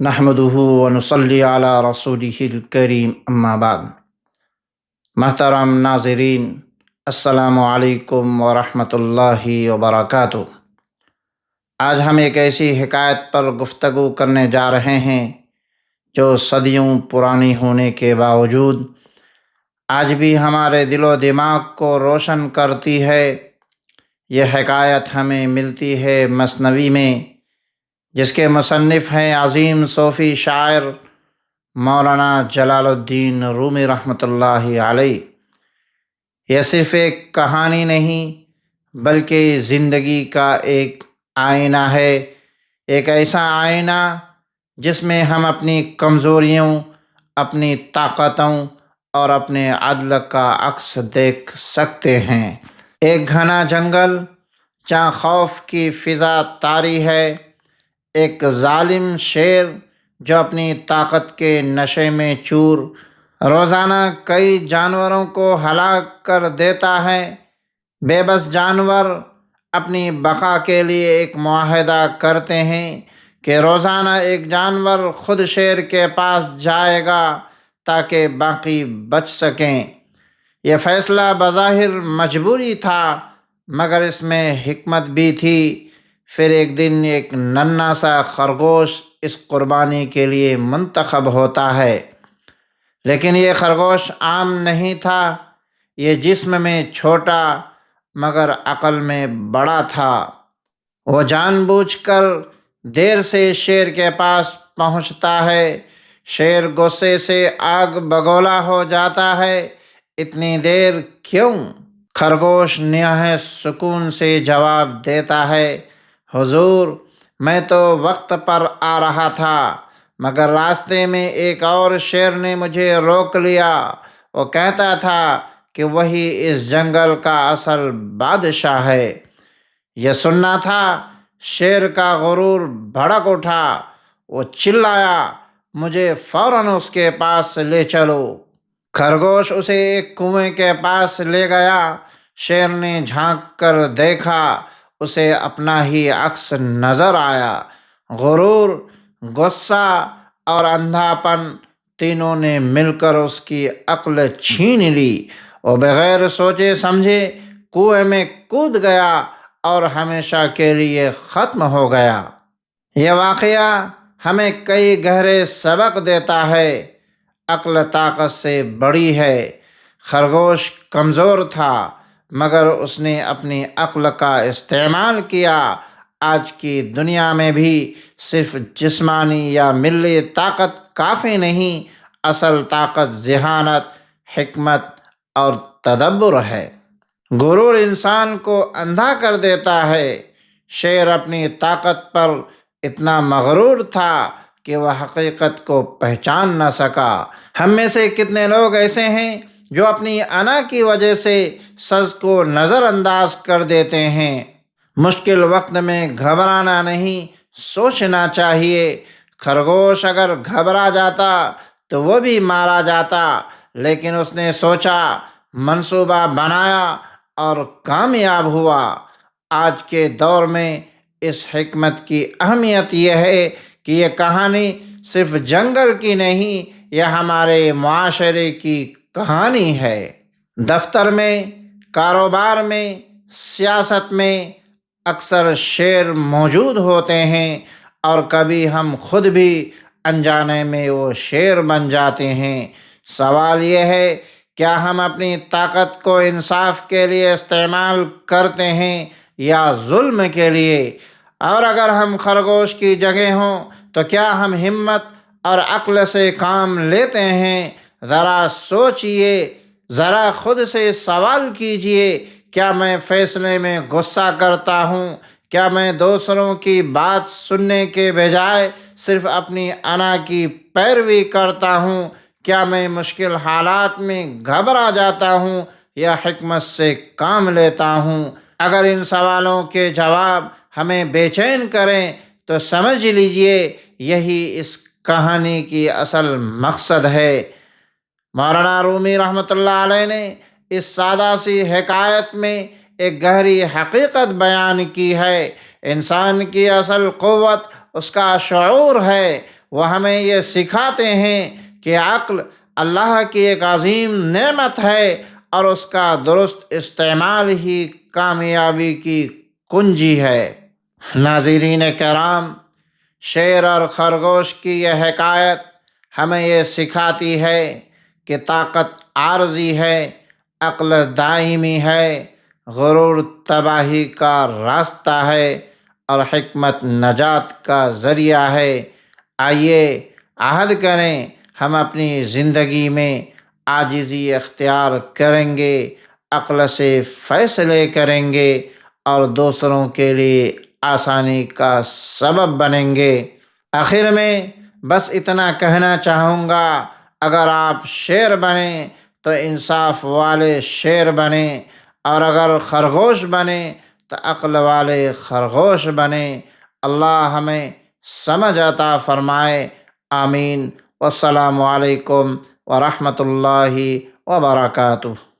نحمدہ ونصلی علی رسولہ الکریم اما بعد۔ محترم ناظرین، السلام علیکم ورحمۃ اللہ وبرکاتہ۔ آج ہم ایک ایسی حکایت پر گفتگو کرنے جا رہے ہیں جو صدیوں پرانی ہونے کے باوجود آج بھی ہمارے دل و دماغ کو روشن کرتی ہے۔ یہ حکایت ہمیں ملتی ہے مثنوی میں، جس کے مصنف ہیں عظیم صوفی شاعر مولانا جلال الدین رومی رحمۃ اللہ علیہ۔ یہ صرف ایک کہانی نہیں بلکہ زندگی کا ایک آئینہ ہے، ایک ایسا آئینہ جس میں ہم اپنی کمزوریوں، اپنی طاقتوں اور اپنے عدل کا عکس دیکھ سکتے ہیں۔ ایک گھنا جنگل جہاں خوف کی فضا طاری ہے، ایک ظالم شیر جو اپنی طاقت کے نشے میں چور روزانہ کئی جانوروں کو ہلاک کر دیتا ہے۔ بے بس جانور اپنی بقا کے لیے ایک معاہدہ کرتے ہیں کہ روزانہ ایک جانور خود شیر کے پاس جائے گا تاکہ باقی بچ سکیں۔ یہ فیصلہ بظاہر مجبوری تھا، مگر اس میں حکمت بھی تھی۔ پھر ایک دن ایک ننھا سا خرگوش اس قربانی کے لیے منتخب ہوتا ہے، لیکن یہ خرگوش عام نہیں تھا۔ یہ جسم میں چھوٹا مگر عقل میں بڑا تھا۔ وہ جان بوجھ کر دیر سے شیر کے پاس پہنچتا ہے۔ شیر غصے سے آگ بگولا ہو جاتا ہے، اتنی دیر کیوں؟ خرگوش نہایت سکون سے جواب دیتا ہے، حضور، میں تو وقت پر آ رہا تھا، مگر راستے میں ایک اور شیر نے مجھے روک لیا۔ وہ کہتا تھا کہ وہی اس جنگل کا اصل بادشاہ ہے۔ یہ سننا تھا، شیر کا غرور بھڑک اٹھا۔ وہ چلایا، مجھے فوراً اس کے پاس لے چلو۔ خرگوش اسے ایک کنویں کے پاس لے گیا۔ شیر نے جھانک کر دیکھا، اسے اپنا ہی عکس نظر آیا۔ غرور، غصہ اور اندھا پن تینوں نے مل کر اس کی عقل چھین لی۔ وہ بغیر سوچے سمجھے کنویں میں کود گیا اور ہمیشہ کے لیے ختم ہو گیا۔ یہ واقعہ ہمیں کئی گہرے سبق دیتا ہے۔ عقل طاقت سے بڑی ہے۔ خرگوش کمزور تھا مگر اس نے اپنی عقل کا استعمال کیا۔ آج کی دنیا میں بھی صرف جسمانی یا ملی طاقت کافی نہیں، اصل طاقت ذہانت، حکمت اور تدبر ہے۔ غرور انسان کو اندھا کر دیتا ہے۔ شیر اپنی طاقت پر اتنا مغرور تھا کہ وہ حقیقت کو پہچان نہ سکا۔ ہم میں سے کتنے لوگ ایسے ہیں جو اپنی انا کی وجہ سے سچ کو نظر انداز کر دیتے ہیں۔ مشکل وقت میں گھبرانا نہیں، سوچنا چاہیے۔ خرگوش اگر گھبرا جاتا تو وہ بھی مارا جاتا، لیکن اس نے سوچا، منصوبہ بنایا اور کامیاب ہوا۔ آج کے دور میں اس حکمت کی اہمیت یہ ہے کہ یہ کہانی صرف جنگل کی نہیں، یہ ہمارے معاشرے کی کہانی ہے۔ دفتر میں، کاروبار میں، سیاست میں اکثر شیر موجود ہوتے ہیں، اور کبھی ہم خود بھی انجانے میں وہ شیر بن جاتے ہیں۔ سوال یہ ہے، کیا ہم اپنی طاقت کو انصاف کے لیے استعمال کرتے ہیں یا ظلم کے لیے؟ اور اگر ہم خرگوش کی جگہ ہوں تو کیا ہم ہمت اور عقل سے کام لیتے ہیں؟ ذرا سوچئے، ذرا خود سے سوال کیجئے، کیا میں فیصلے میں غصہ کرتا ہوں؟ کیا میں دوسروں کی بات سننے کے بجائے صرف اپنی انا کی پیروی کرتا ہوں؟ کیا میں مشکل حالات میں گھبرا جاتا ہوں یا حکمت سے کام لیتا ہوں؟ اگر ان سوالوں کے جواب ہمیں بے چین کریں تو سمجھ لیجئے یہی اس کہانی کی اصل مقصد ہے۔ مولانا رومی رحمۃ اللہ علیہ نے اس سادہ سی حکایت میں ایک گہری حقیقت بیان کی ہے۔ انسان کی اصل قوت اس کا شعور ہے۔ وہ ہمیں یہ سکھاتے ہیں کہ عقل اللہ کی ایک عظیم نعمت ہے اور اس کا درست استعمال ہی کامیابی کی کنجی ہے۔ ناظرین کرام، شیر اور خرگوش کی یہ حکایت ہمیں یہ سکھاتی ہے کہ طاقت عارضی ہے، عقل دائمی ہے، غرور تباہی کا راستہ ہے اور حکمت نجات کا ذریعہ ہے۔ آئیے عہد کریں ہم اپنی زندگی میں عاجزی اختیار کریں گے، عقل سے فیصلے کریں گے اور دوسروں کے لیے آسانی کا سبب بنیں گے۔ آخر میں بس اتنا کہنا چاہوں گا، اگر آپ شیر بنیں تو انصاف والے شیر بنیں، اور اگر خرگوش بنیں تو عقل والے خرگوش بنیں۔ اللہ ہمیں سمجھ عطا فرمائے، آمین۔ والسلام علیکم ورحمۃ اللہ وبرکاتہ۔